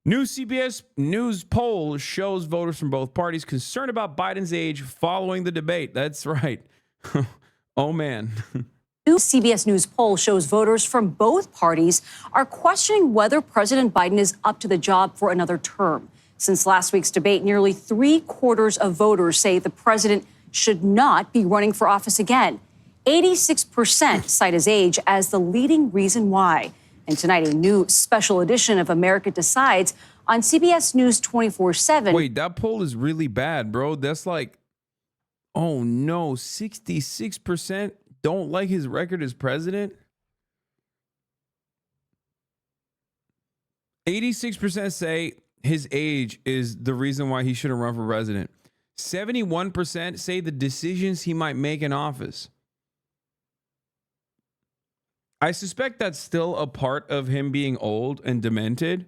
New CBS News poll shows voters from both parties concerned about Biden's age following the debate. That's right. Oh, man. New CBS News poll shows voters from both parties are questioning whether President Biden is up to the job for another term. Since last week's debate, nearly 3/4 of voters say the president should not be running for office again. 86% cite his age as the leading reason why. And tonight, a new special edition of America Decides on CBS News 24/7. Wait, that poll is really bad, bro. That's like, oh no, 66% don't like his record as president. 86% say his age is the reason why he shouldn't run for president. 71% say the decisions he might make in office. I suspect that's still a part of him being old and demented.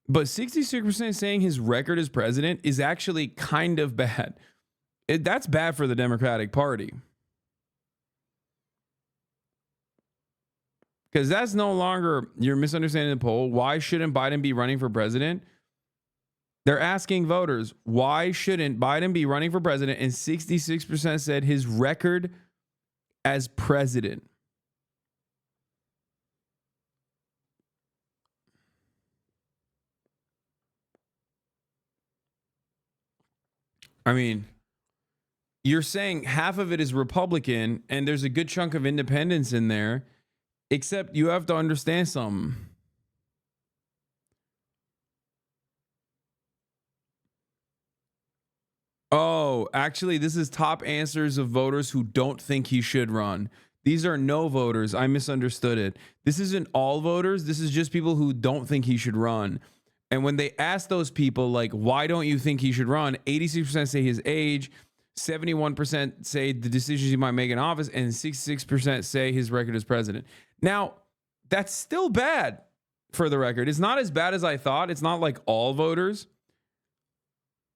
But 66% saying his record as president is actually kind of bad. That's bad for the Democratic Party. Because that's no longer, you're misunderstanding the poll. Why shouldn't Biden be running for president? They're asking voters, why shouldn't Biden be running for president? And 66% said his record as president. I mean, you're saying half of it is Republican and there's a good chunk of independents in there, except you have to understand something. Oh, actually, this is top answers of voters who don't think he should run. These are no voters. I misunderstood it. This isn't all voters. This is just people who don't think he should run. And when they ask those people, like, why don't you think he should run? 86% say his age, 71% say the decisions he might make in office, and 66% say his record as president. Now, that's still bad for the record. It's not as bad as I thought. It's not like all voters.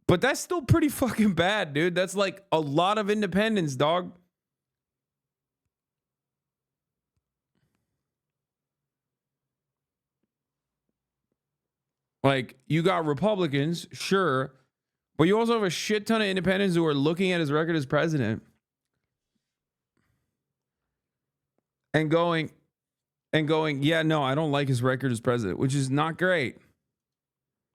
But that's still pretty fucking bad, dude. That's like a lot of independents, dog. Like, you got Republicans, sure, but you also have a shit ton of independents who are looking at his record as president and going, yeah, no, I don't like his record as president, which is not great.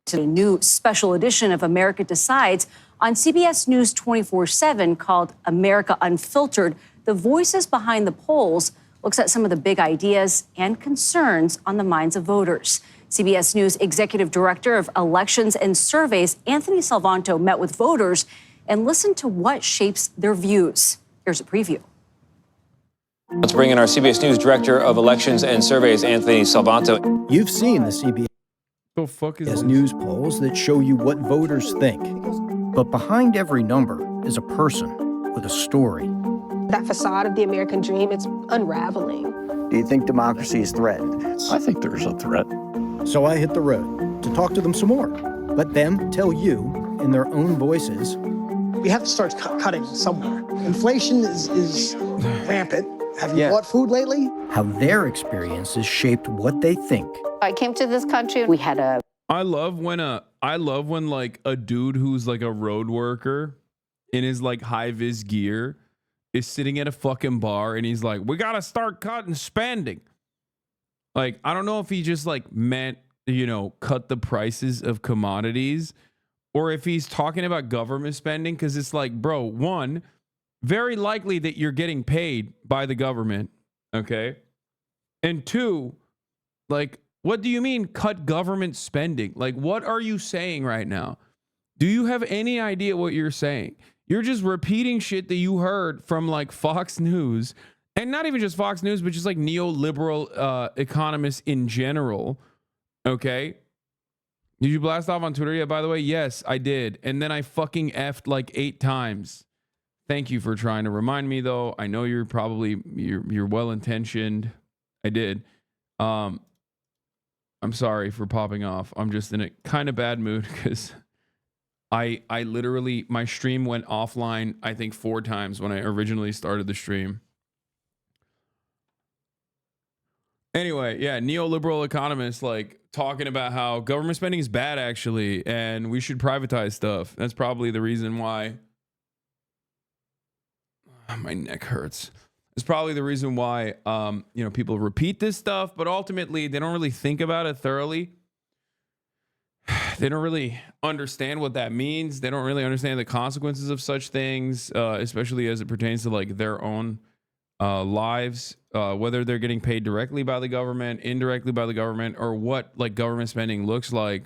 To a new special edition of America Decides on CBS News 24/7 called America Unfiltered. The voices behind the polls looks at some of the big ideas and concerns on the minds of voters. CBS News Executive Director of Elections and Surveys, Anthony Salvanto, met with voters and listened to what shapes their views. Here's a preview. Let's bring in our CBS News Director of Elections and Surveys, Anthony Salvanto. You've seen the CBS Is News polls that show you what voters think. But behind every number is a person with a story. That facade of the American dream, it's unraveling. Do you think democracy is threatened? I think there's a threat. So I hit the road to talk to them some more. Let them tell you in their own voices. We have to start cutting somewhere. Inflation is rampant. Have you bought food lately? How their experiences shaped what they think. I came to this country. We had a. I love when like a dude who's like a road worker in his like high vis gear is sitting at a fucking bar and he's like, we gotta start cutting spending. Like, I don't know if he just like meant, cut the prices of commodities or if he's talking about government spending. Cause it's like, bro, one, very likely that you're getting paid by the government. Okay. And two, like, what do you mean cut government spending? Like, what are you saying right now? Do you have any idea what you're saying? You're just repeating shit that you heard from like Fox News, and not even just Fox News, but just like neoliberal economists in general. Okay. Did you blast off on Twitter yet, by the way? Yes, I did. And then I fucking effed like 8 times. Thank you for trying to remind me, though. I know you're well-intentioned. I did. I'm sorry for popping off. I'm just in a kind of bad mood because I literally, my stream went offline, I think 4 times when I originally started the stream. Anyway, yeah, neoliberal economists like talking about how government spending is bad actually, and we should privatize stuff. That's probably the reason why my neck hurts. It's probably the reason why people repeat this stuff, but ultimately they don't really think about it thoroughly. They don't really understand what that means. They don't really understand the consequences of such things, especially as it pertains to like their own lives, whether they're getting paid directly by the government, indirectly by the government, or what like government spending looks like.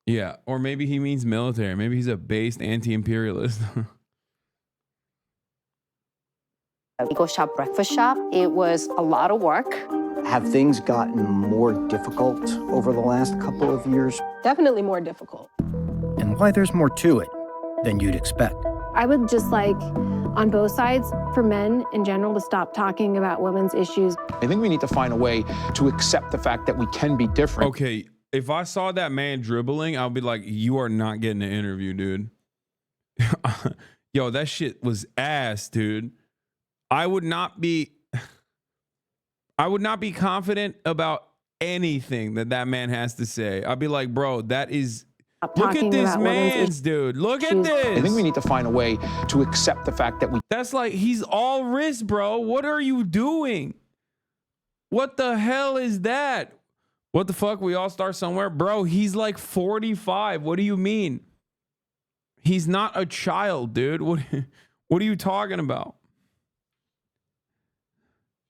Yeah, or maybe he means military. Maybe he's a based anti-imperialist. Go shop, breakfast shop. It was a lot of work. Have things gotten more difficult over the last couple of years? Definitely more difficult. And why there's more to it than you'd expect. I would just like, on both sides, for men in general to stop talking about women's issues. I think we need to find a way to accept the fact that we can be different. Okay, if I saw that man dribbling, I'll be like, you are not getting an interview, dude. Yo, that shit was ass, dude. I would not be confident about anything that man has to say. I'd be like, bro, that is, look at this man's, dude. Look at this. I think we need to find a way to accept the fact that we... That's like, he's all wrist, bro. What are you doing? What the hell is that? What the fuck? We all start somewhere? Bro, he's like 45. What do you mean? He's not a child, dude. What are you talking about?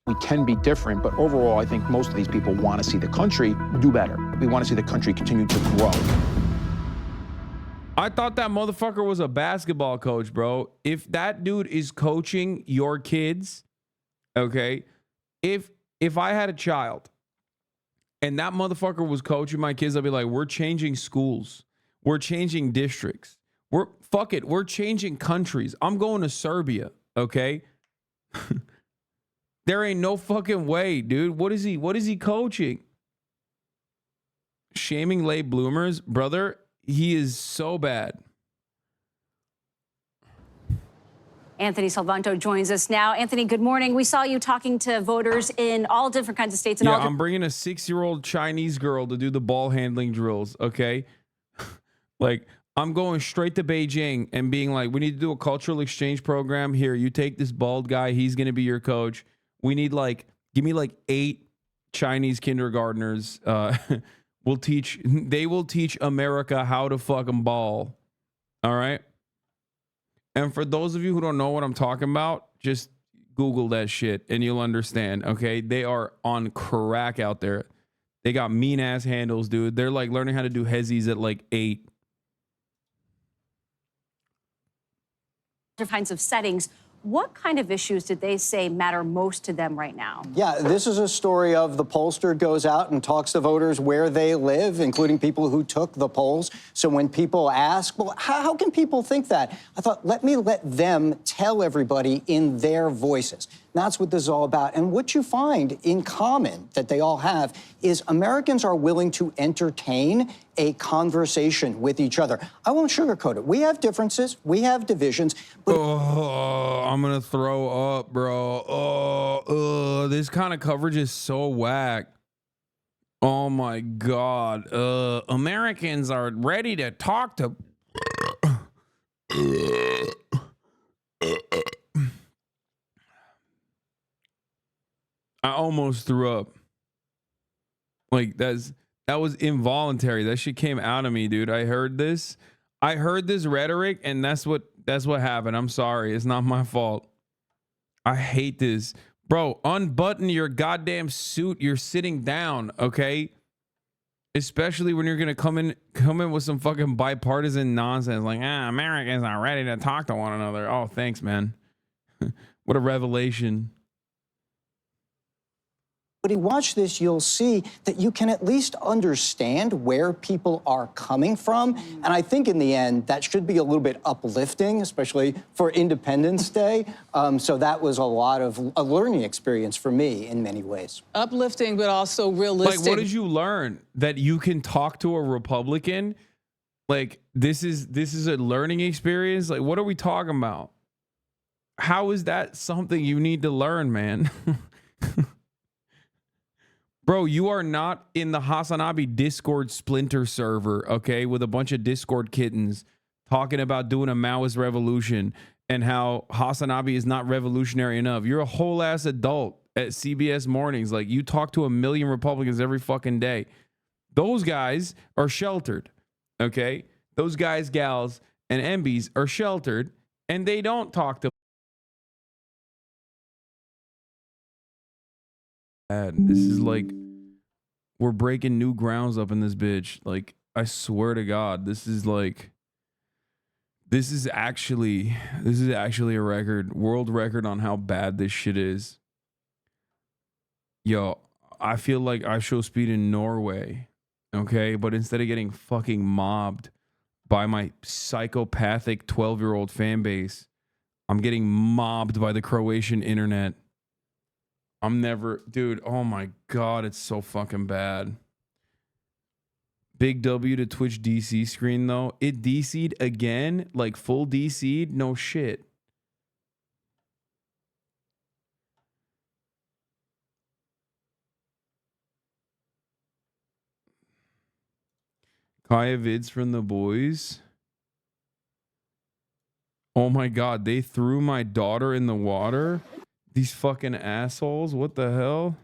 We can be different, but overall, I think most of these people want to see the country do better. We want to see the country continue to grow. I thought that motherfucker was a basketball coach, bro. If that dude is coaching your kids, okay, if I had a child and that motherfucker was coaching my kids, I'd be like, we're changing schools. We're changing districts. We're changing countries. I'm going to Serbia, okay? There ain't no fucking way, dude. What is he coaching? Shaming late bloomers? Brother, he is so bad. Anthony Salvanto joins us now. Anthony, good morning. We saw you talking to voters in all different kinds of states. And I'm bringing a 6-year-old Chinese girl to do the ball handling drills, okay? Like, I'm going straight to Beijing and being like, we need to do a cultural exchange program. Here, you take this bald guy. He's going to be your coach. We need give me 8 Chinese kindergartners. They will teach America how to fucking ball. All right? And for those of you who don't know what I'm talking about, just Google that shit and you'll understand, okay? They are on crack out there. They got mean ass handles, dude. They're like learning how to do hezzies at like 8. Different kinds of settings. What kind of issues did they say matter most to them right now? Yeah, this is a story of the pollster goes out and talks to voters where they live, including people who took the polls. So when people ask, well, how can people think that? I thought, let them tell everybody in their voices. And that's what this is all about. And what you find in common that they all have is Americans are willing to entertain a conversation with each other. I won't sugarcoat it. We have differences, we have divisions. But I'm gonna throw up, bro. This kind of coverage is so whack. Oh my God. Americans are ready to talk to. I almost threw up. Like that was involuntary. That shit came out of me, dude. I heard this rhetoric, and that's what happened. I'm sorry. It's not my fault. I hate this. Bro, unbutton your goddamn suit. You're sitting down, okay? Especially when you're gonna come in with some fucking bipartisan nonsense like, Americans are ready to talk to one another. Oh, thanks, man. What a revelation. But you watch this, you'll see that you can at least understand where people are coming from. And I think in the end, that should be a little bit uplifting, especially for Independence Day. So that was a lot of a learning experience for me in many ways. Uplifting, but also realistic. Like, what did you learn? That you can talk to a Republican Like, this is a learning experience. Like, what are we talking about? How is that something you need to learn, man? Bro, you are not in the Hasanabi Discord splinter server, okay, with a bunch of Discord kittens talking about doing a Maoist revolution and how Hasanabi is not revolutionary enough. You're a whole ass adult at CBS Mornings. Like, you talk to a million Republicans every fucking day. Those guys are sheltered, okay? Those guys, gals, and MBs are sheltered, and they don't talk to. This is like, we're breaking new grounds up in this bitch. Like, I swear to God, this is actually a record, world record on how bad this shit is. Yo, I feel like I show speed in Norway, okay? But instead of getting fucking mobbed by my psychopathic 12-year-old fan base, I'm getting mobbed by the Croatian internet. Dude, oh my God, it's so fucking bad. Big W to Twitch DC screen though. It DC'd again, like full DC'd, no shit. Kaya vids from the boys. Oh my God, they threw my daughter in the water. These fucking assholes. What the hell?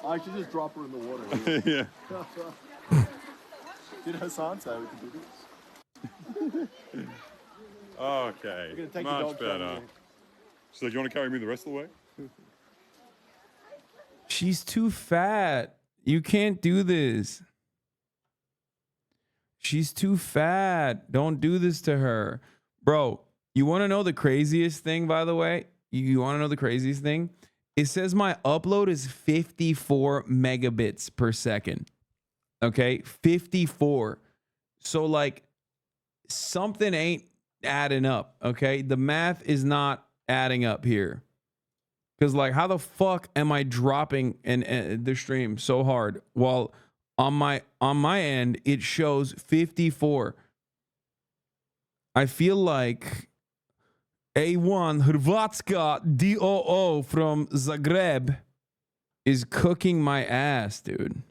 I should just drop her in the water. Yeah. Did Hasan say we could do this? Okay. Much better. She's like, you want to carry me the rest of the way? She's too fat. You can't do this. She's too fat. Don't do this to her. Bro, you want to know the craziest thing, by the way? You want to know the craziest thing? It says my upload is 54 megabits per second. Okay? 54. So, like, something ain't adding up. Okay? The math is not adding up here. Because, like, how the fuck am I dropping the stream so hard while on my end it shows 54? I feel like A1 Hrvatska DOO from Zagreb is cooking my ass, dude.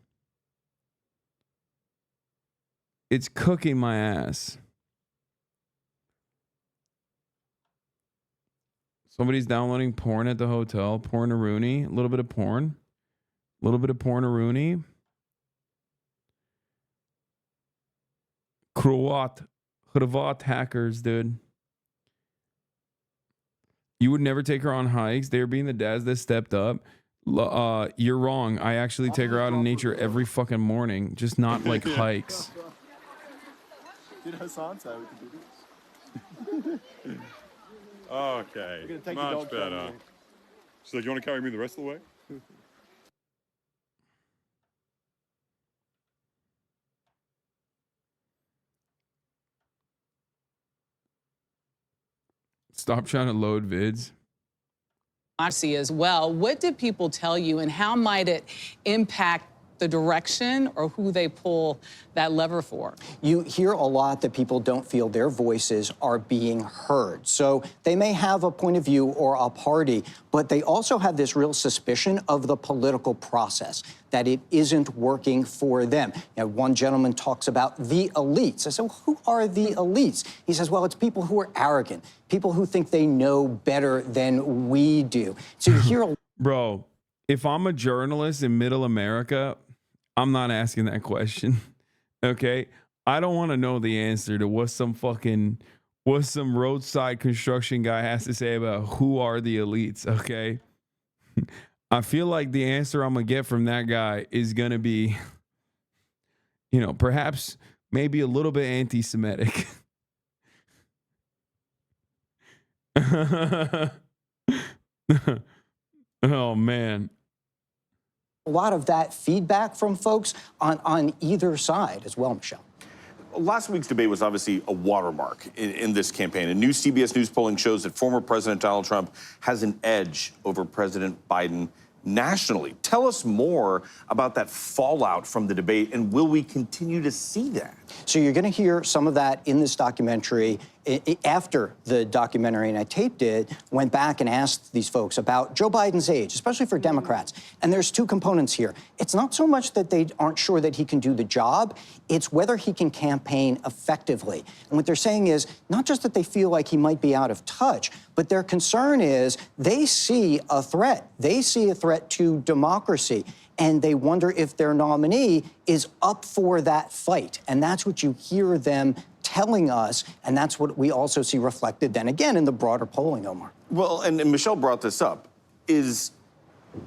It's cooking my ass. Somebody's downloading porn at the hotel. Porn-a-rooney. A little bit of porn. A little bit of porn-a-rooney. Hrvat hackers, dude. You would never take her on hikes. They're being the dads that stepped up. You're wrong. I actually take her out in nature every fucking morning, just not like hikes. Did Hasan say we could do this? Okay. Much better. She's like, you want to carry me the rest of the way? Stop trying to load vids. Democracy as well. What did people tell you, and how might it impact the direction or who they pull that lever for? You hear a lot that people don't feel their voices are being heard. So they may have a point of view or a party, but they also have this real suspicion of the political process, that it isn't working for them. Now, one gentleman talks about the elites. I said, well, who are the elites? He says, well, it's people who are arrogant, people who think they know better than we do. So you hear a Bro, if I'm a journalist in middle America, I'm not asking that question. Okay? I don't want to know the answer to what some roadside construction guy has to say about who are the elites, okay? I feel like the answer I'm going to get from that guy is going to be, you know, perhaps maybe a little bit anti-Semitic. Oh, man. A lot of that feedback from folks on either side as well, Michelle. Last week's debate was obviously a watermark in this campaign. A new CBS News polling shows that former President Donald Trump has an edge over President Biden nationally. Tell us more about that fallout from the debate, and will we continue to see that? So you're going to hear some of that in this documentary. After the documentary, and I taped it, went back and asked these folks about Joe Biden's age, especially for Democrats. And there's two components here. It's not so much that they aren't sure that he can do the job, it's whether he can campaign effectively. And what they're saying is not just that they feel like he might be out of touch, but their concern is they see a threat. They see a threat to democracy. And they wonder if their nominee is up for that fight. And that's what you hear them telling us, and that's what we also see reflected then again in the broader polling, Omar. Well, and Michelle brought this up. Is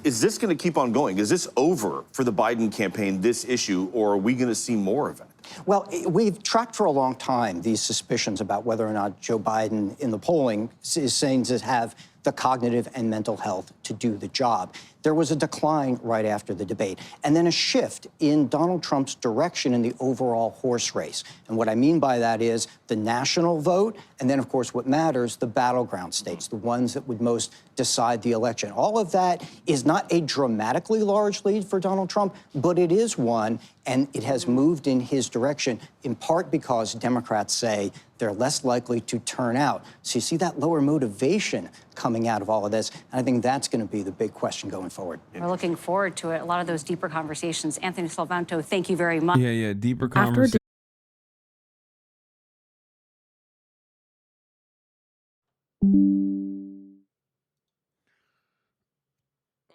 this going to keep on going? Is this over for the Biden campaign, this issue, or are we going to see more of it? Well, we've tracked for a long time these suspicions about whether or not Joe Biden in the polling is saying to have the cognitive and mental health to do the job. There was a decline right after the debate, and then a shift in Donald Trump's direction in the overall horse race. And what I mean by that is the national vote, and then, of course, what matters, the battleground states, the ones that would most decide the election. All of that is not a dramatically large lead for Donald Trump, but it is one, and it has moved in his direction, in part because Democrats say they're less likely to turn out. So you see that lower motivation coming out of all of this, and I think that's going to be the big question going forward. We're looking forward to it. A lot of those deeper conversations. Anthony Salvanto, thank you very much. Yeah, deeper conversations.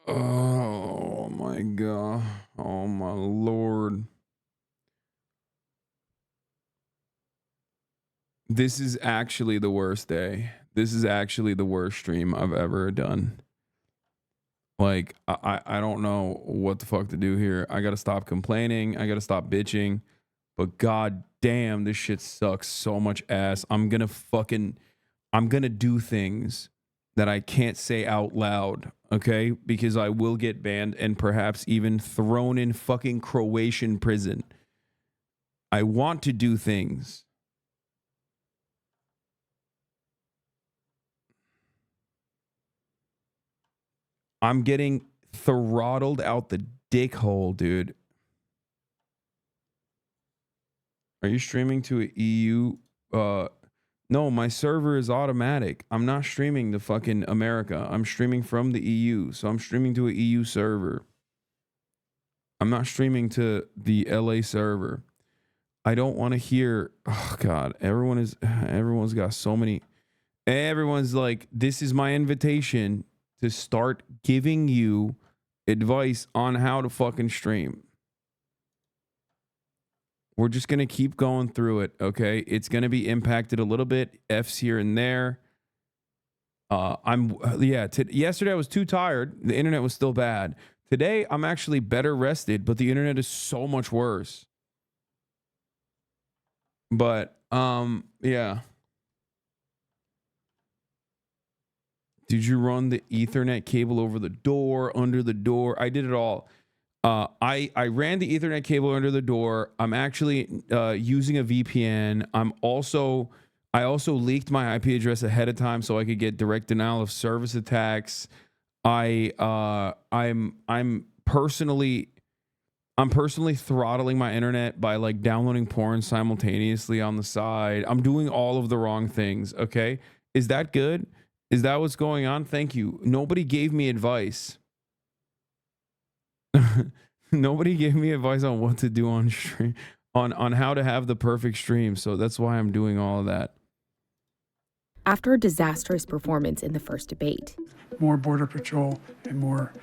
Oh my God. Oh my Lord. This is actually the worst day. This is actually the worst stream I've ever done. Like, I don't know what the fuck to do here. I gotta stop complaining. I gotta stop bitching. But god damn, this shit sucks so much ass. I'm gonna do things that I can't say out loud, okay? Because I will get banned and perhaps even thrown in fucking Croatian prison. I want to do things. I'm getting throttled out the dick hole, dude. Are you streaming to an EU? No, my server is automatic. I'm not streaming to fucking America. I'm streaming from the EU. So I'm streaming to an EU server. I'm not streaming to the LA server. I don't want to hear, oh God, everyone's got so many, everyone's like, this is my invitation to start giving you advice on how to fucking stream. We're just going to keep going through it, okay? It's going to be impacted a little bit, F's here and there. Yesterday I was too tired. The internet was still bad. Today I'm actually better rested, but the internet is so much worse. But, yeah. Did you run the Ethernet cable over the door, under the door? I did it all. I ran the Ethernet cable under the door. I'm actually using a VPN. I also leaked my IP address ahead of time so I could get direct denial of service attacks. I'm personally throttling my internet by like downloading porn simultaneously on the side. I'm doing all of the wrong things. Okay, is that good? Is that what's going on? Thank you. Nobody gave me advice. Nobody gave me advice on what to do on stream, on how to have the perfect stream. So that's why I'm doing all of that. After a disastrous performance in the first debate. More Border Patrol and more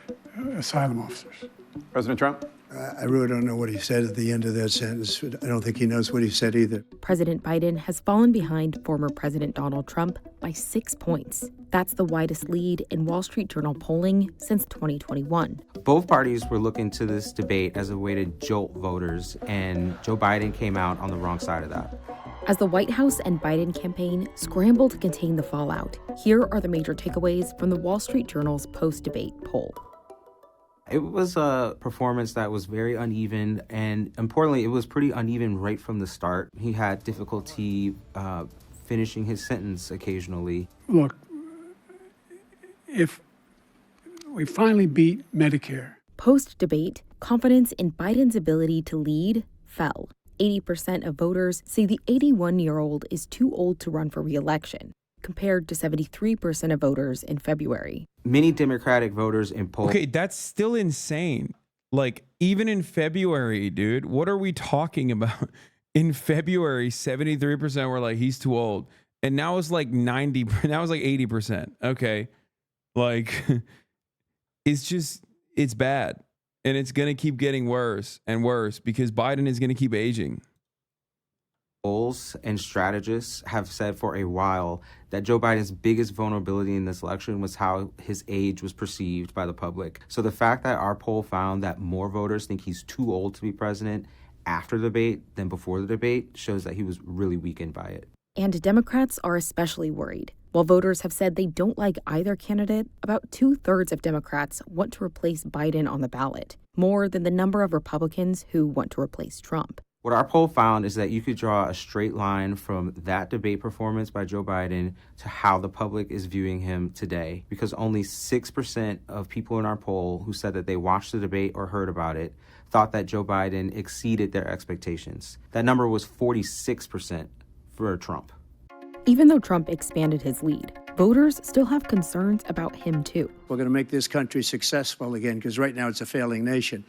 asylum officers. President Trump? I really don't know what he said at the end of that sentence. I don't think he knows what he said either. President Biden has fallen behind former President Donald Trump by 6 points. That's the widest lead in Wall Street Journal polling since 2021. Both parties were looking to this debate as a way to jolt voters, and Joe Biden came out on the wrong side of that. As the White House and Biden campaign scramble to contain the fallout, here are the major takeaways from the Wall Street Journal's post-debate poll. It was a performance that was very uneven, and importantly, it was pretty uneven right from the start. He had difficulty finishing his sentence occasionally. Look, if We finally beat Medicare. Post-debate, confidence in Biden's ability to lead fell. 80% of voters say the 81-year-old is too old to run for re-election, compared to 73% of voters in February. Many Democratic voters in polls... Okay, that's still insane. Like, even in February, dude, what are we talking about? In February, 73% were like, he's too old. And now it's like 90, now it's like 80%. Okay. Like, it's bad. And it's going to keep getting worse and worse because Biden is going to keep aging. Polls and strategists have said for a while that Joe Biden's biggest vulnerability in this election was how his age was perceived by the public. So the fact that our poll found that more voters think he's too old to be president after the debate than before the debate shows that he was really weakened by it. And Democrats are especially worried. While voters have said they don't like either candidate, about 2/3 of Democrats want to replace Biden on the ballot, more than the number of Republicans who want to replace Trump. What our poll found is that you could draw a straight line from that debate performance by Joe Biden to how the public is viewing him today, because only 6% of people in our poll who said that they watched the debate or heard about it thought that Joe Biden exceeded their expectations. That number was 46% for Trump. Even though Trump expanded his lead, voters still have concerns about him too. We're going to make this country successful again, because right now it's a failing nation.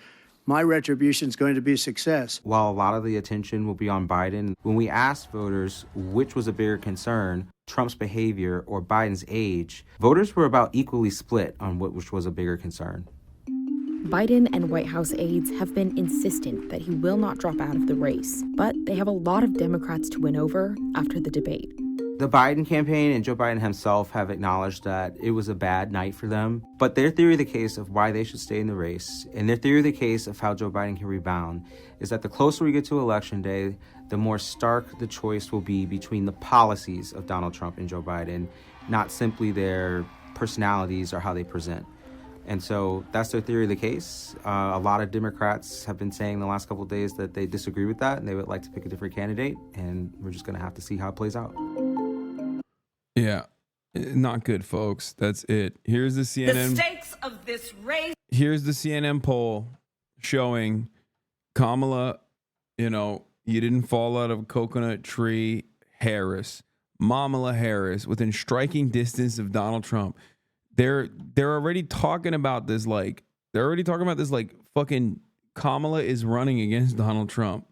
My retribution is going to be success. While a lot of the attention will be on Biden, when we asked voters which was a bigger concern, Trump's behavior or Biden's age, voters were about equally split on which was a bigger concern. Biden and White House aides have been insistent that he will not drop out of the race, but they have a lot of Democrats to win over after the debate. The Biden campaign and Joe Biden himself have acknowledged that it was a bad night for them, but their theory of the case of why they should stay in the race and their theory of the case of how Joe Biden can rebound is that the closer we get to Election Day, the more stark the choice will be between the policies of Donald Trump and Joe Biden, not simply their personalities or how they present. And so that's their theory of the case. A lot of Democrats have been saying the last couple of days that they disagree with that and they would like to pick a different candidate, and we're just going to have to see how it plays out. Yeah, not good, folks. That's it. Here's the CNN. The stakes of this race. Here's the CNN poll showing Kamala, you didn't fall out of a coconut tree. Harris, Kamala Harris, within striking distance of Donald Trump. They're already talking about this like fucking Kamala is running against Donald Trump.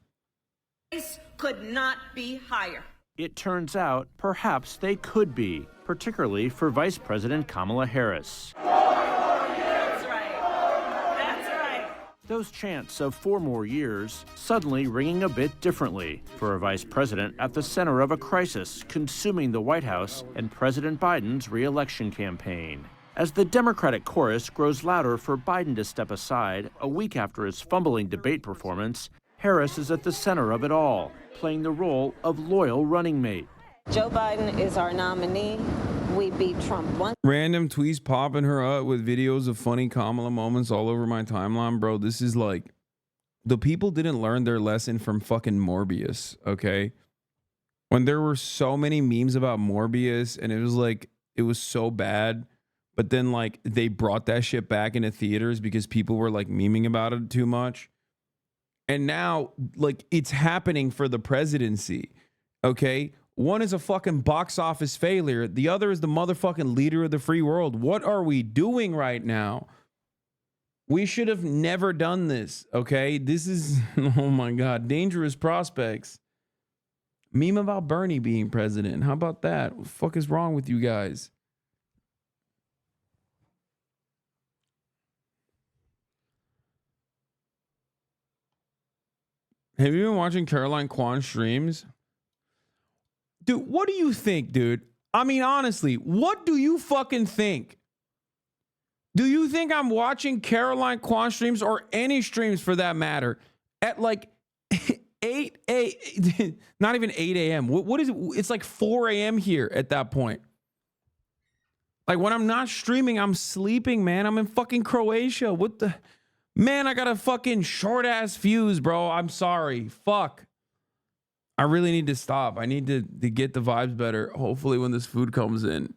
Race could not be higher. It turns out perhaps they could be, particularly for Vice President Kamala Harris. That's right. That's right. Those chants of 4 more years suddenly ringing a bit differently for a vice president at the center of a crisis consuming the White House and President Biden's re-election campaign. As the Democratic chorus grows louder for Biden to step aside a week after his fumbling debate performance, Harris is at the center of it all, playing the role of loyal running mate. Joe Biden is our nominee. We beat Trump once. Random tweets popping her up with videos of funny Kamala moments all over my timeline, bro. This is like, the people didn't learn their lesson from fucking Morbius, okay? When there were so many memes about Morbius and it was like, it was so bad, but then like they brought that shit back into theaters because people were like memeing about it too much. And now, like, it's happening for the presidency, okay? One is a fucking box office failure. The other is the motherfucking leader of the free world. What are we doing right now? We should have never done this, okay? This is, oh my God, dangerous prospects. Meme about Bernie being president. How about that? What the fuck is wrong with you guys? Have you been watching Caroline Kwan streams? Dude, what do you think, dude? I mean, honestly, what do you fucking think? Do you think I'm watching Caroline Kwan streams or any streams for that matter at like 8 a.m., not even 8 a.m. What is it? It's like 4 a.m. here at that point. Like when I'm not streaming, I'm sleeping, man. I'm in fucking Croatia. What the... Man, I got a fucking short ass fuse, bro. I'm sorry. Fuck. I really need to stop. I need to get the vibes better. Hopefully when this food comes in.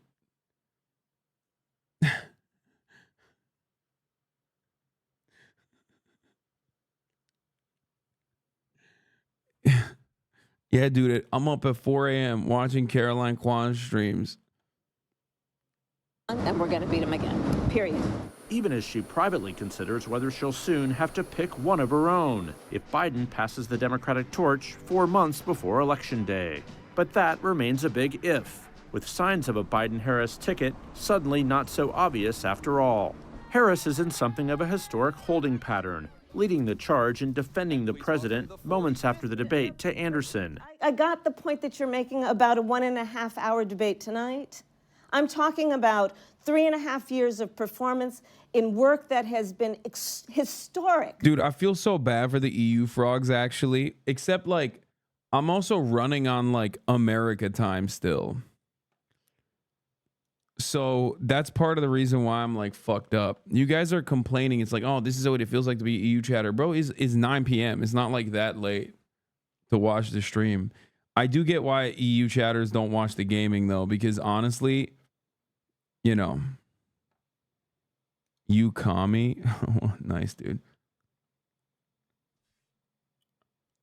Yeah, dude, I'm up at 4 a.m. watching Caroline Kwan streams. And we're going to beat him again, period. Even as she privately considers whether she'll soon have to pick one of her own if Biden passes the Democratic torch 4 months before Election Day. But that remains a big if, with signs of a Biden-Harris ticket suddenly not so obvious after all. Harris is in something of a historic holding pattern, leading the charge in defending the president moments after the debate to Anderson. I got the point that you're making about a 1.5-hour debate tonight. I'm talking about 3.5 years of performance in work that has been historic. Dude, I feel so bad for the EU frogs, actually. Except, like, I'm also running on, like, America time still. So that's part of the reason why I'm, like, fucked up. You guys are complaining. It's like, oh, this is what it feels like to be EU chatter. Bro, it's 9 p.m. It's not, like, that late to watch the stream. I do get why EU chatters don't watch the gaming, though, because, honestly, you know, you commie. Nice, dude.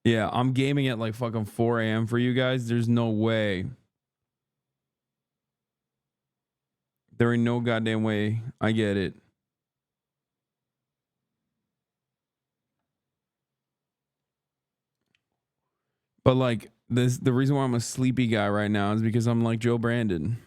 Yeah, I'm gaming at like fucking 4 a.m. for you guys. There's no way. There ain't no goddamn way. I get it. But like the reason why I'm a sleepy guy right now is because I'm like Joe Brandon.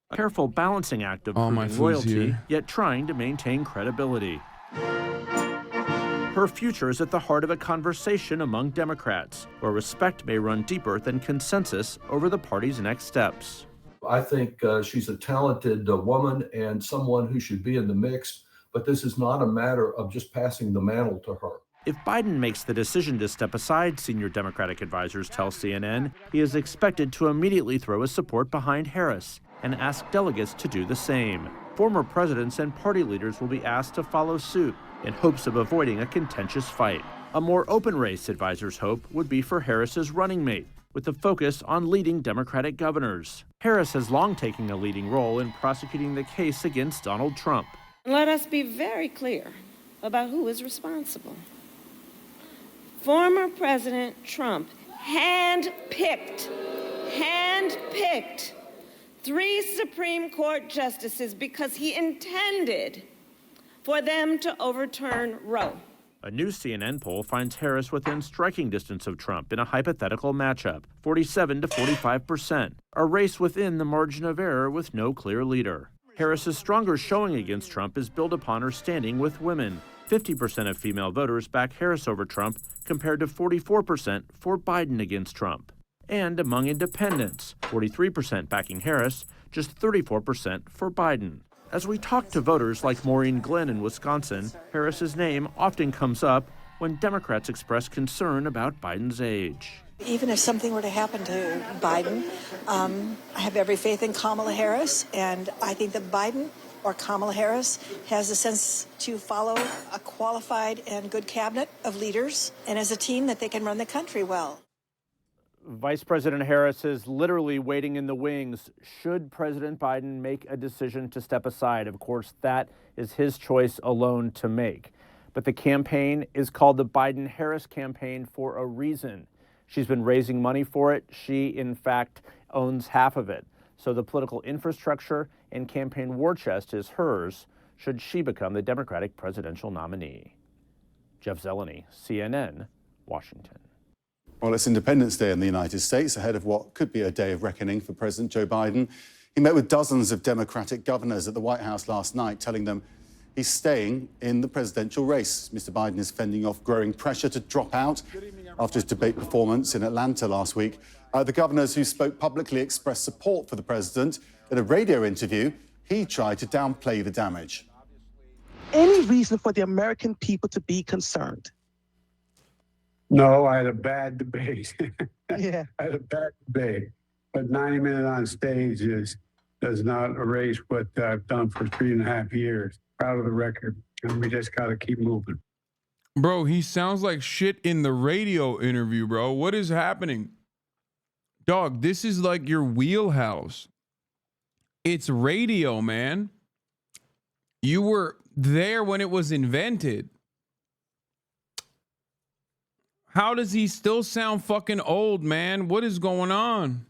A careful balancing act of proving loyalty, yet trying to maintain credibility. Her future is at the heart of a conversation among Democrats, where respect may run deeper than consensus over the party's next steps. I think she's a talented woman and someone who should be in the mix, but this is not a matter of just passing the mantle to her. If Biden makes the decision to step aside, senior Democratic advisors tell CNN, he is expected to immediately throw his support behind Harris and ask delegates to do the same. Former presidents and party leaders will be asked to follow suit in hopes of avoiding a contentious fight. A more open race, advisors hope, would be for Harris's running mate, with a focus on leading Democratic governors. Harris has long taken a leading role in prosecuting the case against Donald Trump. Let us be very clear about who is responsible. Former President Trump handpicked 3 Supreme Court justices because he intended for them to overturn Roe. A new CNN poll finds Harris within striking distance of Trump in a hypothetical matchup, 47 to 45%, a race within the margin of error with no clear leader. Harris's stronger showing against Trump is built upon her standing with women. 50% of female voters back Harris over Trump, compared to 44% for Biden against Trump. And among independents, 43% backing Harris, just 34% for Biden. As we talk to voters like Maureen Glenn in Wisconsin, Harris's name often comes up when Democrats express concern about Biden's age. Even if something were to happen to Biden, I have every faith in Kamala Harris, and I think that Biden or Kamala Harris has a sense to follow a qualified and good cabinet of leaders, and as a team that they can run the country well. Vice President Harris is literally waiting in the wings. Should President Biden make a decision to step aside? Of course, that is his choice alone to make. But the campaign is called the Biden-Harris campaign for a reason. She's been raising money for it. She, in fact, owns half of it. So the political infrastructure and campaign war chest is hers should she become the Democratic presidential nominee. Jeff Zeleny, CNN, Washington. Well, it's Independence Day in the United States, ahead of what could be a day of reckoning for President Joe Biden. He met with dozens of Democratic governors at the White House last night, telling them he's staying in the presidential race. Mr. Biden is fending off growing pressure to drop out after his debate performance in Atlanta last week. The governors who spoke publicly expressed support for the president. In a radio interview, he tried to downplay the damage. Any reason for the American people to be concerned? No, I had a bad debate. Yeah. I had a bad debate. But 90 minutes on stage does not erase what I've done for 3.5 years. Proud of the record. And we just got to keep moving. Bro, he sounds like shit in the radio interview, bro. What is happening? Dog, this is like your wheelhouse. It's radio, man. You were there when it was invented. How does he still sound fucking old, man? What is going on?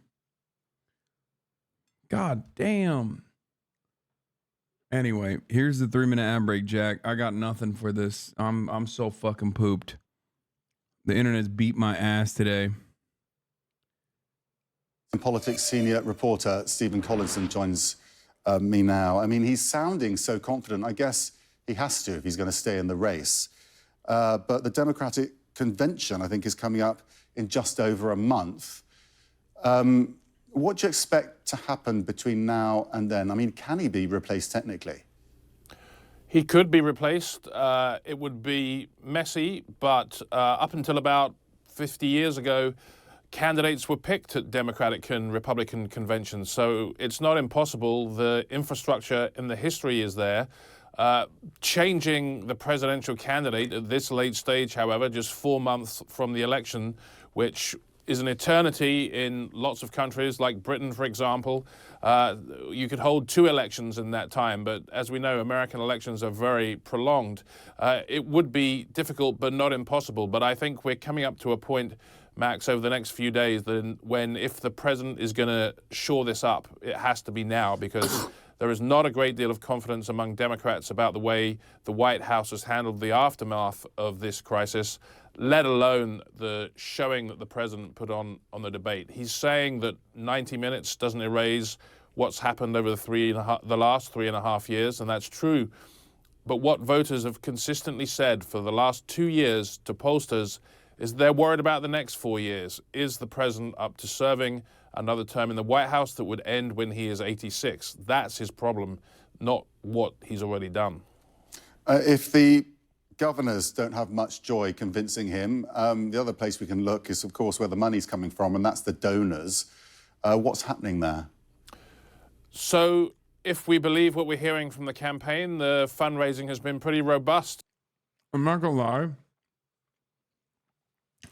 God damn. Anyway, here's the 3-minute ad break, Jack. I got nothing for this. I'm so fucking pooped. The internet's beat my ass today. Politics senior reporter Stephen Collinson joins me now. I mean, he's sounding so confident. I guess he has to if he's going to stay in the race. But the Democratic convention, I think, is coming up in just over a month. What do you expect to happen between now and then? I mean, can he be replaced technically? He could be replaced. It would be messy, but up until about 50 years ago, candidates were picked at Democratic and Republican conventions, so it's not impossible. The infrastructure and the history is there. Changing the presidential candidate at this late stage, however, just 4 months from the election, which is an eternity in lots of countries like Britain, for example. You could hold 2 elections in that time, but as we know, American elections are very prolonged. It would be difficult, but not impossible. But I think we're coming up to a point, Max, over the next few days, when if the president is going to shore this up, it has to be now, because there is not a great deal of confidence among Democrats about the way the White House has handled the aftermath of this crisis, let alone the showing that the president put on the debate. He's saying that 90 minutes doesn't erase what's happened over the last 3.5 years, and that's true. But what voters have consistently said for the last 2 years to pollsters is they're worried about the next 4 years. Is the president up to serving another term in the White House that would end when he is 86? That's his problem, not what he's already done. If the governors don't have much joy convincing him, the other place we can look is, of course, where the money's coming from, and that's the donors. What's happening there? So if we believe what we're hearing from the campaign, the fundraising has been pretty robust. I'm not gonna lie.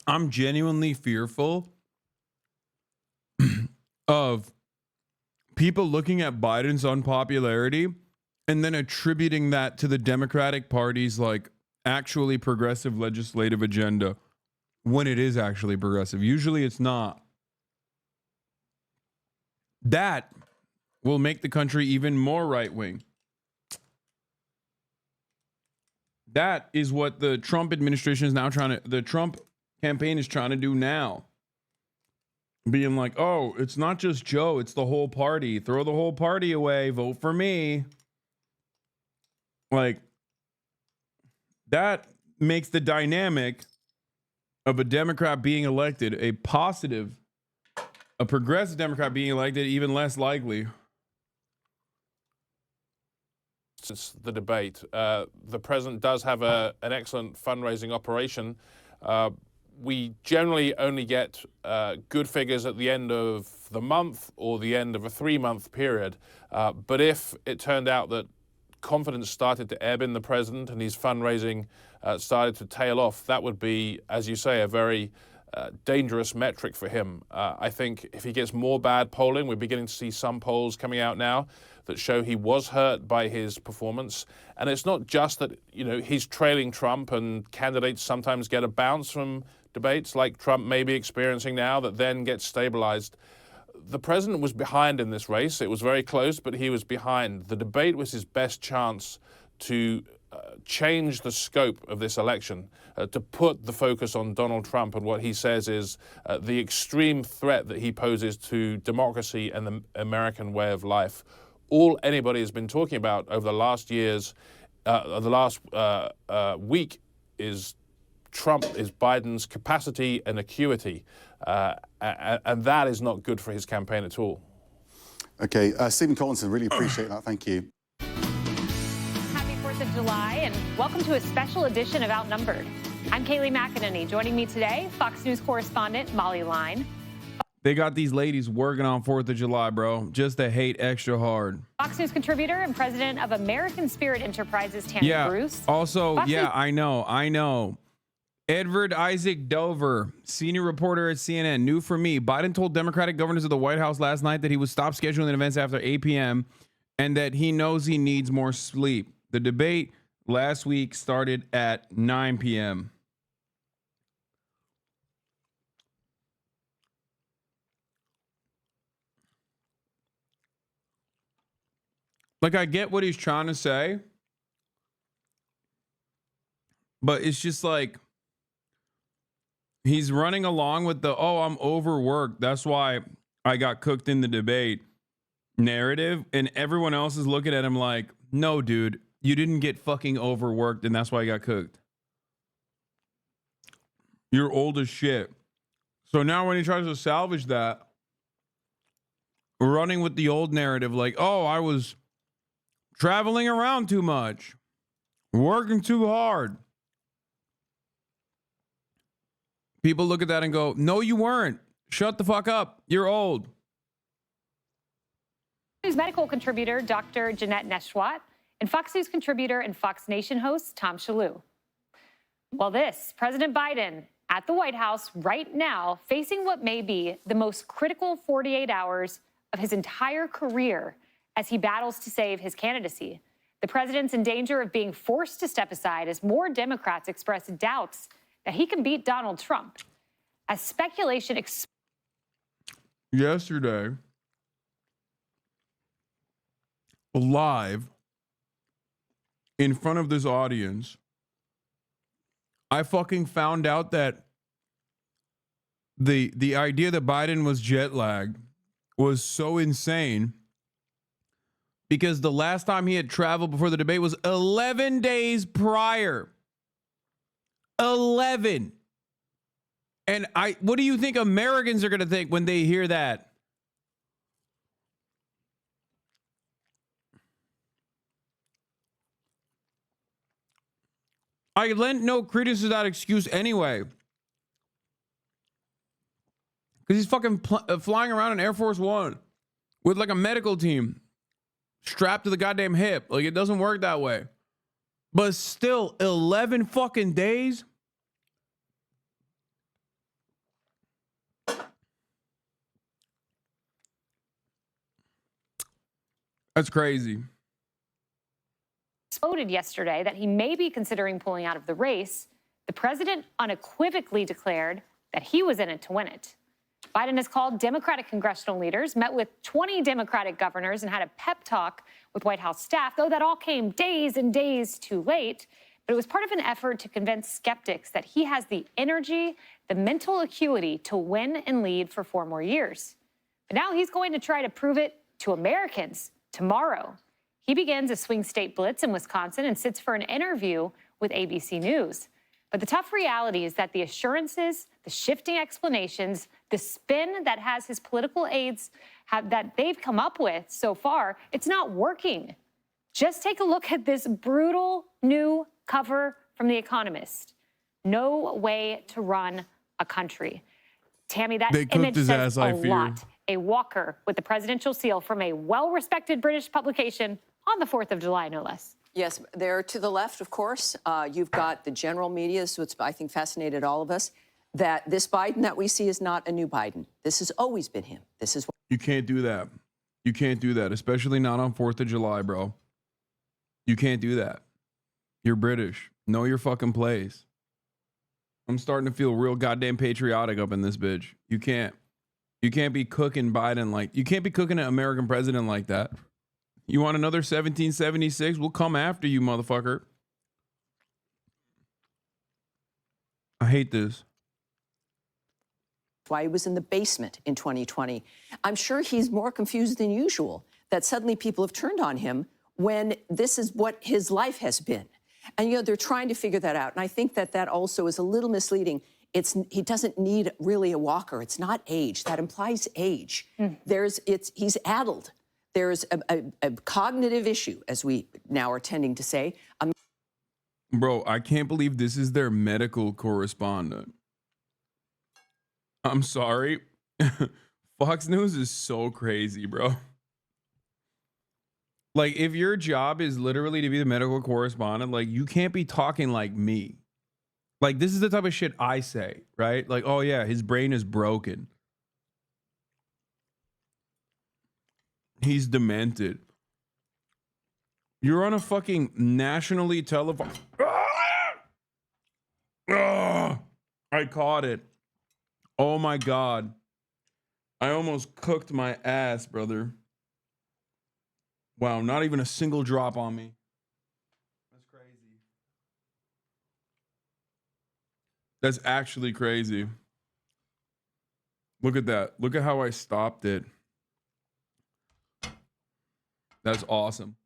I'm genuinely fearful of people looking at Biden's unpopularity and then attributing that to the Democratic Party's like actually progressive legislative agenda when it is actually progressive. Usually it's not. That will make the country even more right-wing. That is what the Trump administration is now the Trump campaign is trying to do now. Being like, oh, it's not just Joe, it's the whole party. Throw the whole party away, vote for me. Like, that makes the dynamic of a Democrat being elected, a progressive Democrat being elected, even less likely. Since the debate, the president does have an excellent fundraising operation. We generally only get good figures at the end of the month or the end of a 3-month period. But if it turned out that confidence started to ebb in the president and his fundraising started to tail off, that would be, as you say, a very dangerous metric for him. I think if he gets more bad polling, we're beginning to see some polls coming out now that show he was hurt by his performance. And it's not just that, he's trailing Trump, and candidates sometimes get a bounce from debates like Trump may be experiencing now that then gets stabilized. The president was behind in this race. It was very close, but he was behind. The debate was his best chance to change the scope of this election, to put the focus on Donald Trump and what he says is the extreme threat that he poses to democracy and the American way of life. All anybody has been talking about over the last week is Biden's capacity and acuity, and that is not good for his campaign at all. Okay, Stephen Collinson, really appreciate that. Thank you. Happy 4th of July, and welcome to a special edition of Outnumbered. I'm Kayleigh McEnany. Joining me today, Fox News correspondent Molly Line. They got these ladies working on 4th of July, bro, just to hate extra hard. Fox News contributor and president of American Spirit Enterprises, Tammy Bruce. Also, I know. Edward Isaac Dover, senior reporter at CNN, new for me. Biden told Democratic governors of the White House last night that he would stop scheduling events after 8 p.m. and that he knows he needs more sleep. The debate last week started at 9 p.m. Like, I get what he's trying to say, but it's just like he's running along with the, oh, I'm overworked, that's why I got cooked in the debate narrative, and everyone else is looking at him like, no, dude, you didn't get fucking overworked, and that's why you got cooked. You're old as shit. So now when he tries to salvage that, running with the old narrative, like, oh, I was traveling around too much, working too hard. People look at that and go, no, you weren't. Shut the fuck up. You're old. News medical contributor Dr. Jeanette Neshwat and Fox News contributor and Fox Nation host Tom Shalhoub. Well, President Biden at the White House right now facing what may be the most critical 48 hours of his entire career as he battles to save his candidacy. The president's in danger of being forced to step aside as more Democrats express doubts that he can beat Donald Trump. As speculation Yesterday, live in front of this audience, I fucking found out that the idea that Biden was jet lagged was so insane because the last time he had traveled before the debate was 11 days prior. 11. And what do you think Americans are going to think when they hear that? I lent no credence to that excuse anyway. Because he's fucking flying around in Air Force One with like a medical team strapped to the goddamn hip. Like, it doesn't work that way. But still, 11 fucking days? That's crazy. Exploded yesterday that he may be considering pulling out of the race. The president unequivocally declared that he was in it to win it. Biden has called Democratic congressional leaders, met with 20 Democratic governors, and had a pep talk with White House staff, though that all came days and days too late. But it was part of an effort to convince skeptics that he has the energy, the mental acuity to win and lead for 4 more years. But now he's going to try to prove it to Americans tomorrow. He begins a swing state blitz in Wisconsin and sits for an interview with ABC News. But the tough reality is that the assurances, the shifting explanations, the spin that has his political aides that they've come up with so far, it's not working. Just take a look at this brutal new cover from The Economist. No way to run a country. Tammy, that image says a lot. A walker with the presidential seal from a well-respected British publication on the 4th of July, no less. Yes, there to the left, of course, you've got the general media, so it's, I think, fascinated all of us, that this Biden that we see is not a new Biden. This has always been him. This is. You can't do that. You can't do that, especially not on 4th of July, bro. You can't do that. You're British. Know your fucking place. I'm starting to feel real goddamn patriotic up in this bitch. You can't. You can't be cooking Biden like, you can't be cooking an American president like that. You want another 1776? We'll come after you, motherfucker. I hate this. Why he was in the basement in 2020. I'm sure he's more confused than usual that suddenly people have turned on him when this is what his life has been. And, you know, they're trying to figure that out. And I think that that also is a little misleading. He doesn't need really a walker. It's not age. That implies age. He's addled. There's a cognitive issue, as we now are tending to say. Bro, I can't believe this is their medical correspondent. I'm sorry. Fox News is so crazy, bro. Like, if your job is literally to be the medical correspondent, like, you can't be talking like me. Like, this is the type of shit I say, right? Like, oh yeah, his brain is broken. He's demented. You're on a fucking nationally televised. I caught it. Oh my God. I almost cooked my ass, brother. Wow, not even a single drop on me. That's crazy. That's actually crazy. Look at that. Look at how I stopped it. That's awesome.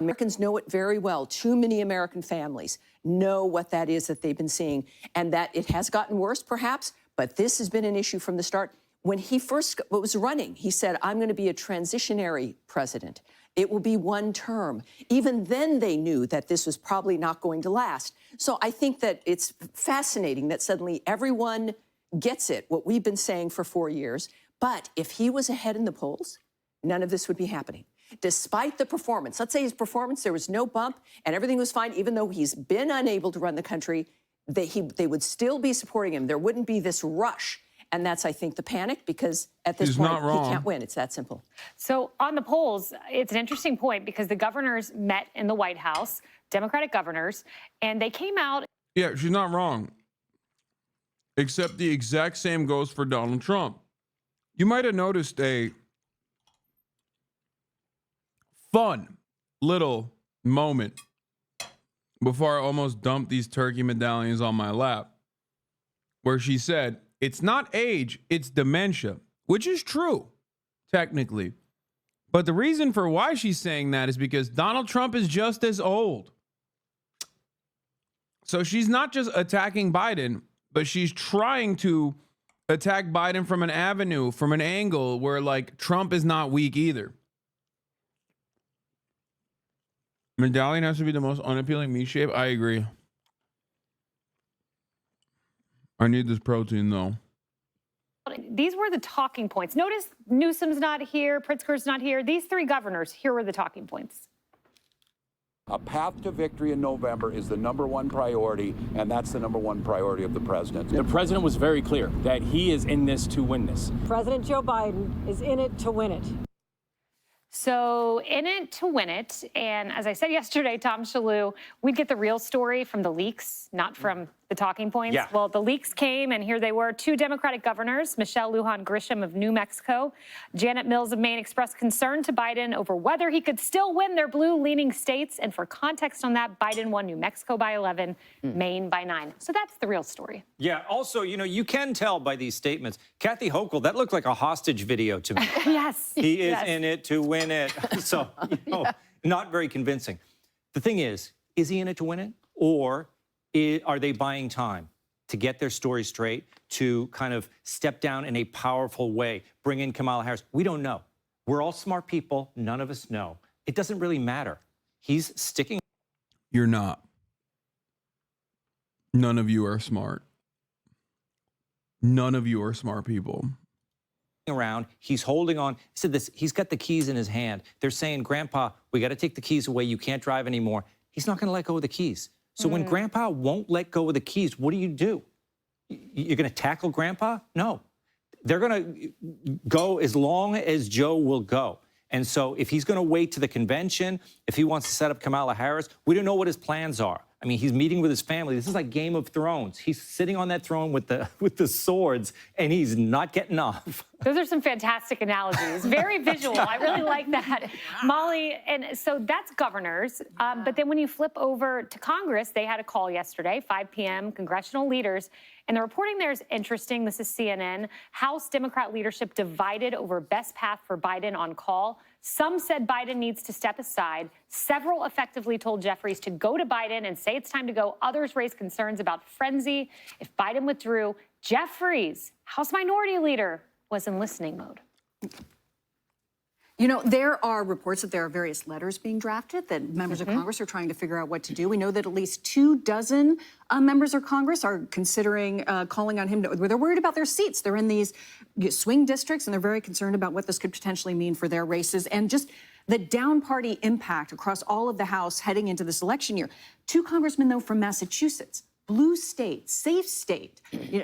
Americans know it very well. Too many American families know what that is that they've been seeing, and that it has gotten worse, perhaps, but this has been an issue from the start. When he first was running, he said, I'm going to be a transitionary president. It will be one term. Even then, they knew that this was probably not going to last. So I think that it's fascinating that suddenly everyone gets it, what we've been saying for 4 years. But if he was ahead in the polls, none of this would be happening. Despite the performance, let's say his performance, there was no bump and everything was fine, even though he's been unable to run the country, they would still be supporting him. There wouldn't be this rush. And that's, I think, the panic, because at this point, he can't win. It's that simple. So on the polls, it's an interesting point because the governors met in the White House, Democratic governors, and they came out. Yeah, she's not wrong. Except the exact same goes for Donald Trump. You might have noticed a fun little moment before I almost dumped these turkey medallions on my lap, where she said, it's not age, it's dementia, which is true, technically. But the reason for why she's saying that is because Donald Trump is just as old. So she's not just attacking Biden, but she's trying to attack Biden from an avenue, from an angle where, like, Trump is not weak either. Medallion has to be the most unappealing meat shape. I agree. I need this protein, though. These were the talking points. Notice Newsom's not here, Pritzker's not here. These three governors, here were the talking points. A path to victory in November is the #1 priority, and that's the #1 priority of the president. The president was very clear that he is in this to win this. President Joe Biden is in it to win it. So in it to win it. And as I said yesterday, Tom Shalhoub, we'd get the real story from the leaks, not from the talking points. Yeah. Well, the leaks came, and here they were. Two Democratic governors, Michelle Lujan Grisham of New Mexico, Janet Mills of Maine, expressed concern to Biden over whether he could still win their blue-leaning states. And for context on that, Biden won New Mexico by 11, Maine by 9. So that's the real story. Yeah. Also, you know, you can tell by these statements. Kathy Hochul, that looked like a hostage video to me. Yes. He is in it to win it. So, you know, not very convincing. The thing is he in it to win it? Or are they buying time to get their story straight, to kind of step down in a powerful way, bring in Kamala Harris? We don't know. We're all smart people. None of us know. It doesn't really matter. He's sticking. You're not. None of you are smart. None of you are smart people. Around, he's holding on. He said this, he's got the keys in his hand. They're saying, Grandpa, we got to take the keys away. You can't drive anymore. He's not going to let go of the keys. So when Grandpa won't let go of the keys, what do? You're going to tackle Grandpa? No. They're going to go as long as Joe will go. And so if he's going to wait to the convention, if he wants to set up Kamala Harris, we don't know what his plans are. I mean, he's meeting with his family. This is like Game of Thrones. He's sitting on that throne with the swords, and he's not getting off. Those are some fantastic analogies. Very visual. I really like that. Molly, and so that's governors. But then when you flip over to Congress, they had a call yesterday, 5 p.m., congressional leaders. And the reporting there is interesting. This is CNN. House Democrat leadership divided over best path for Biden on call. Some said Biden needs to step aside. Several effectively told Jeffries to go to Biden and say it's time to go. Others raised concerns about frenzy if Biden withdrew. Jeffries, House Minority Leader, was in listening mode. You know, there are reports that there are various letters being drafted that members of Congress are trying to figure out what to do. We know that at least 24 members of Congress are considering calling on him. They're worried about their seats. They're in these swing districts, and they're very concerned about what this could potentially mean for their races and just the down party impact across all of the House heading into this election year. 2 congressmen, though, from Massachusetts blue states, safe state,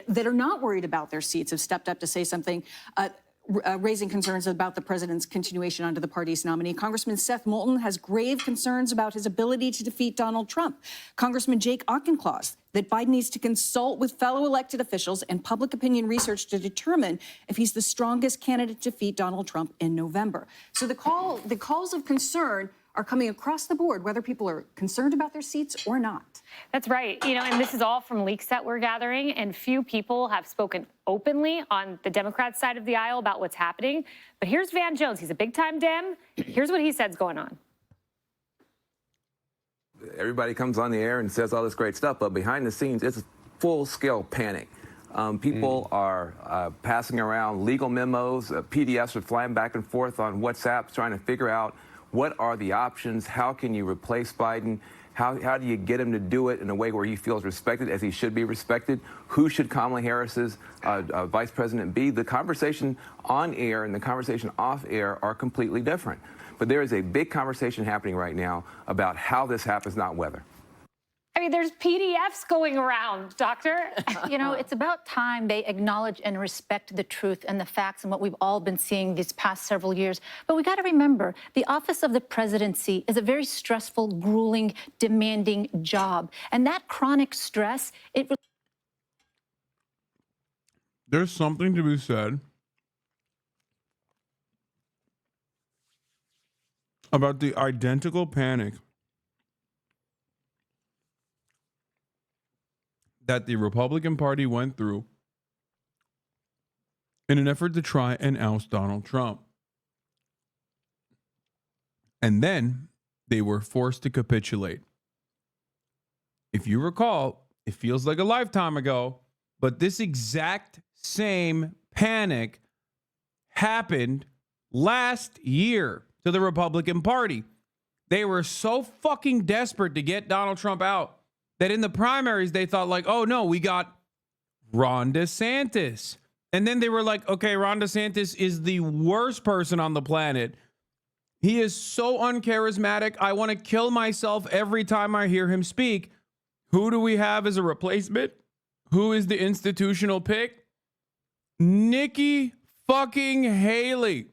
that are not worried about their seats have stepped up to say something, raising concerns about the president's continuation under the party's nominee. Congressman Seth Moulton has grave concerns about his ability to defeat Donald Trump. Congressman Jake Auchincloss, that Biden needs to consult with fellow elected officials and public opinion research to determine if he's the strongest candidate to defeat Donald Trump in November. So the calls of concern are coming across the board, whether people are concerned about their seats or not. That's right. And this is all from leaks that we're gathering, and few people have spoken openly on the Democrat side of the aisle about what's happening. But here's Van Jones. He's a big-time Dem. Here's what he said's going on. Everybody comes on the air and says all this great stuff, but behind the scenes, it's full-scale panic. People are passing around legal memos. PDFs are flying back and forth on WhatsApp, trying to figure out what are the options? How can you replace Biden? How do you get him to do it in a way where he feels respected, as he should be respected? Who should Kamala Harris's vice president be? The conversation on air and the conversation off air are completely different. But there is a big conversation happening right now about how this happens, not whether. I mean, there's PDFs going around, Doctor. It's about time they acknowledge and respect the truth and the facts and what we've all been seeing these past several years. But we got to remember, the office of the presidency is a very stressful, grueling, demanding job. And that chronic stress, There's something to be said about the identical panic that the Republican Party went through in an effort to try and oust Donald Trump. And then they were forced to capitulate. If you recall, it feels like a lifetime ago, but this exact same panic happened last year to the Republican Party. They were so fucking desperate to get Donald Trump out that in the primaries, they thought like, oh no, we got Ron DeSantis. And then they were like, okay, Ron DeSantis is the worst person on the planet. He is so uncharismatic. I want to kill myself every time I hear him speak. Who do we have as a replacement? Who is the institutional pick? Nikki fucking Haley.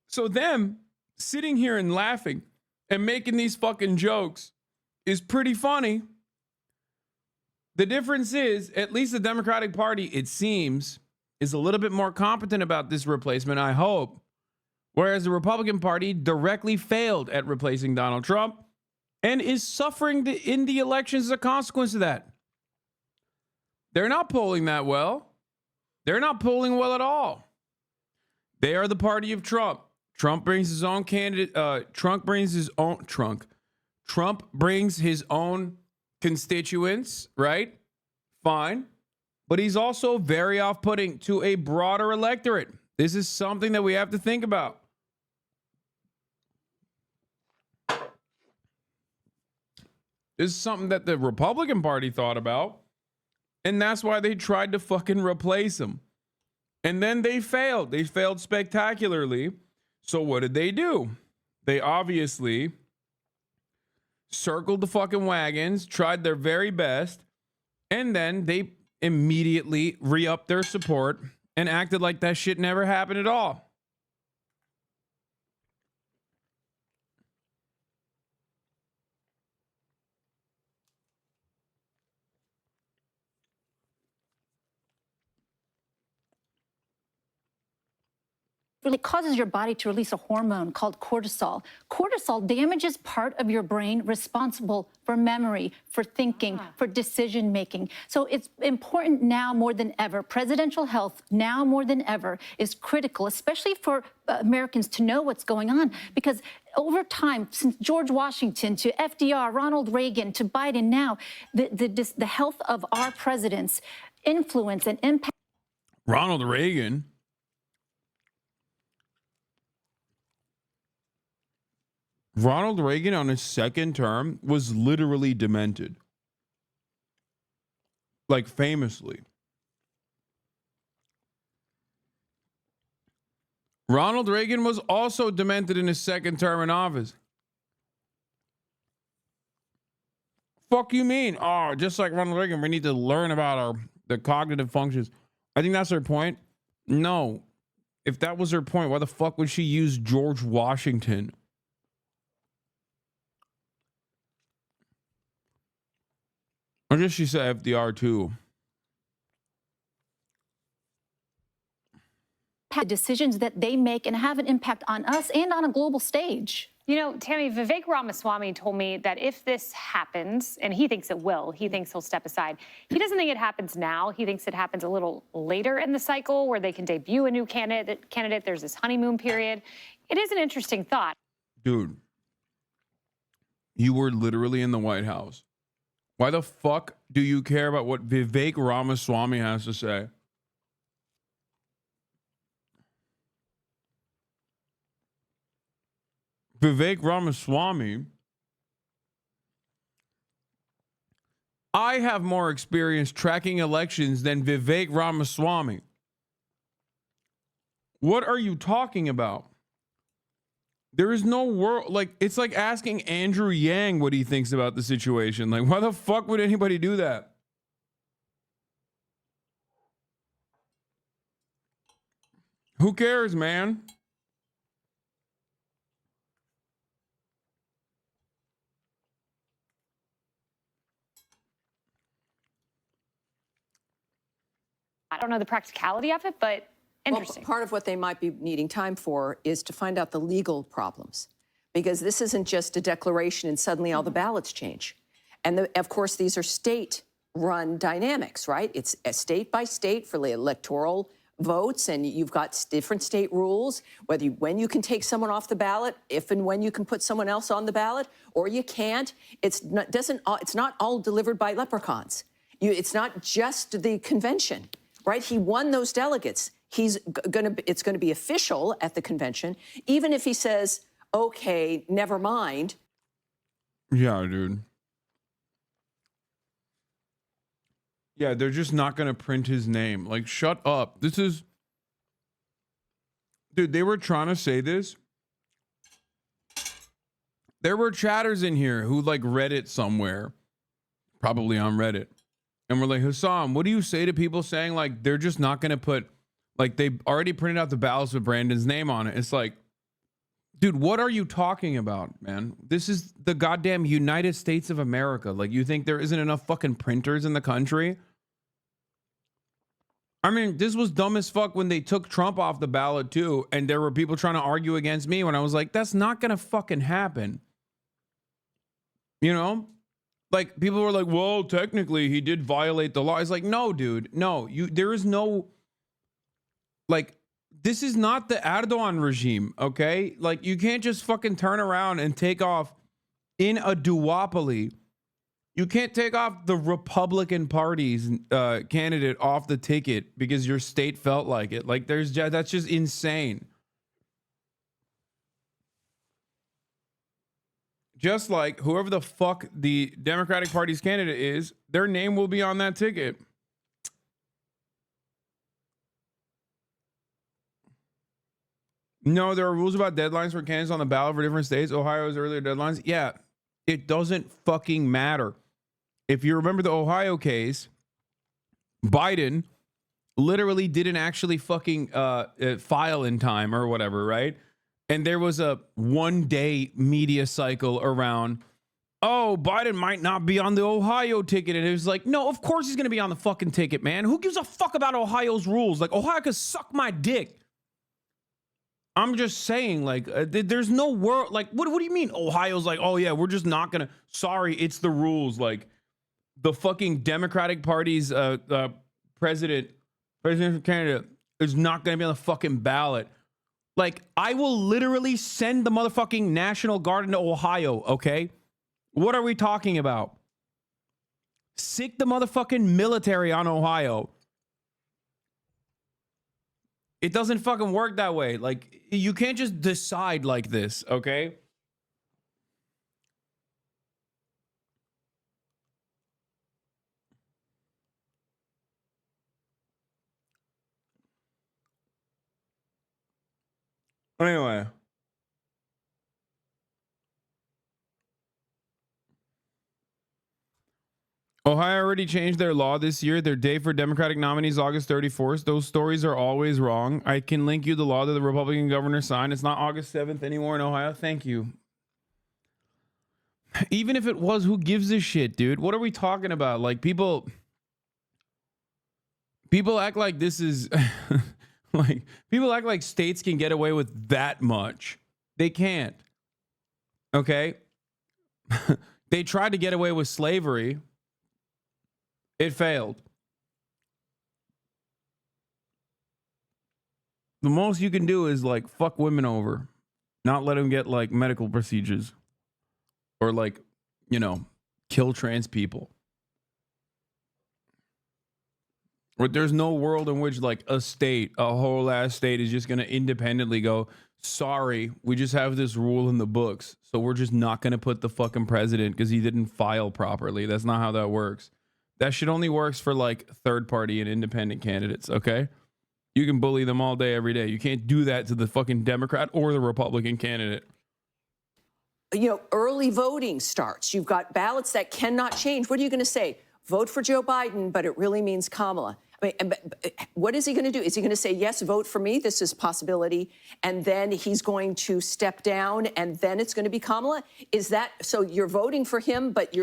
So them sitting here and laughing and making these fucking jokes is pretty funny. The difference is, at least the Democratic Party, it seems, is a little bit more competent about this replacement, I hope. Whereas the Republican Party directly failed at replacing Donald Trump and is suffering in the elections as a consequence of that. They're not polling that well. They're not polling well at all. They are the party of Trump. Trump brings his own candidate. Trump brings his own constituents, right? Fine. But he's also very off-putting to a broader electorate. This is something that we have to think about. This is something that the Republican Party thought about. And that's why they tried to fucking replace him. And then they failed. They failed spectacularly. So what did they do? They obviously circled the fucking wagons, tried their very best, and then they immediately re-upped their support and acted like that shit never happened at all. really causes your body to release a hormone called cortisol. Cortisol damages part of your brain responsible for memory, for thinking, for decision making. So it's important now more than ever. Presidential health now more than ever is critical, especially for Americans to know what's going on, because over time, since George Washington to FDR, Ronald Reagan to Biden now, the health of our presidents influence and impact. Ronald Reagan. Ronald Reagan on his second term was literally demented. Like famously. Ronald Reagan was also demented in his second term in office. Fuck you mean? Oh, just like Ronald Reagan, we need to learn about the cognitive functions. I think that's her point. No. If that was her point, why the fuck would she use George Washington? I guess she said FDR too. Decisions that they make and have an impact on us and on a global stage. You know, Tammy, Vivek Ramaswamy told me that if this happens, and he thinks it will, he thinks he'll step aside. He doesn't think it happens now. He thinks it happens a little later in the cycle where they can debut a new candidate. There's this honeymoon period. It is an interesting thought. Dude, you were literally in the White House. Why the fuck do you care about what Vivek Ramaswamy has to say? Vivek Ramaswamy, I have more experience tracking elections than Vivek Ramaswamy. What are you talking about? There is no world, like, it's like asking Andrew Yang what he thinks about the situation. Like, why the fuck would anybody do that? Who cares, man? I don't know the practicality of it, but interesting. Well, part of what they might be needing time for is to find out the legal problems, because this isn't just a declaration and suddenly all the ballots change. And of course, these are state-run dynamics, right? It's a state by state for the electoral votes, and you've got different state rules, when you can take someone off the ballot, if and when you can put someone else on the ballot, or you can't. It's not all delivered by leprechauns. It's not just the convention. Right? He won those delegates. It's going to be official at the convention, even if he says, okay, never mind. Yeah, dude. Yeah, they're just not going to print his name. Like, shut up. This is... Dude, they were trying to say this. There were chatters in here who, like, read it somewhere. Probably on Reddit. And we're like, Hassan, what do you say to people saying, like, they're just not going to put, like, they already printed out the ballots with Brandon's name on it. It's like, dude, what are you talking about, man? This is the goddamn United States of America. Like, you think there isn't enough fucking printers in the country? I mean, this was dumb as fuck when they took Trump off the ballot, too. And there were people trying to argue against me when I was like, that's not going to fucking happen. You know? Like, people were like, well, technically he did violate the law. It's like, no, dude, no, there is no, like, this is not the Erdogan regime, okay? Like, you can't just fucking turn around and take off in a duopoly. You can't take off the Republican Party's candidate off the ticket because your state felt like it. Like, that's just insane. Just like whoever the fuck the Democratic Party's candidate is, their name will be on that ticket. No, there are rules about deadlines for candidates on the ballot for different states. Ohio's earlier deadlines. Yeah, it doesn't fucking matter. If you remember the Ohio case, Biden literally didn't actually fucking file in time or whatever, right? And there was a 1-day media cycle around, oh, Biden might not be on the Ohio ticket. And it was like, no, of course he's going to be on the fucking ticket, man. Who gives a fuck about Ohio's rules? Like, Ohio could suck my dick. I'm just saying, like, there's no world. Like, what do you mean Ohio's like, oh, yeah, we're just not going to. Sorry, it's the rules. Like, the fucking Democratic Party's presidential candidate is not going to be on the fucking ballot. Like, I will literally send the motherfucking National Guard into Ohio, okay? What are we talking about? Sick the motherfucking military on Ohio. It doesn't fucking work that way. Like, you can't just decide like this, okay? Anyway. Ohio already changed their law this year. Their day for Democratic nominees August 31st. Those stories are always wrong. I can link you the law that the Republican governor signed. It's not August 7th anymore in Ohio. Thank you. Even if it was, who gives a shit, dude? What are we talking about? Like, people act like this is like, people act like states can get away with that much. They can't. Okay? They tried to get away with slavery. It failed. The most you can do is like fuck women over, not let them get like medical procedures or like, you know, kill trans people. But there's no world in which like a state, a whole ass state is just going to independently go, sorry, we just have this rule in the books. So we're just not going to put the fucking president because he didn't file properly. That's not how that works. That shit only works for like third party and independent candidates, okay? You can bully them all day, every day. You can't do that to the fucking Democrat or the Republican candidate. You know, early voting starts. You've got ballots that cannot change. What are you going to say? Vote for Joe Biden, but it really means Kamala. I mean, what is he going to do? Is he going to say, yes, vote for me? This is a possibility. And then he's going to step down and then it's going to be Kamala? Is that so you're voting for him, but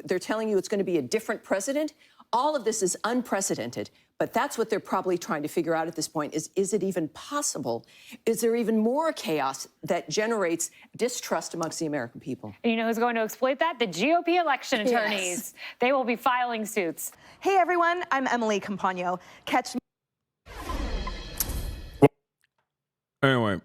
they're telling you it's going to be a different president? All of this is unprecedented, but that's what they're probably trying to figure out at this point is it even possible? Is there even more chaos that generates distrust amongst the American people? And you know who's going to exploit that? The GOP election attorneys. Yes. They will be filing suits. Hey everyone, I'm Emily Campagno. Catch me. Anyway,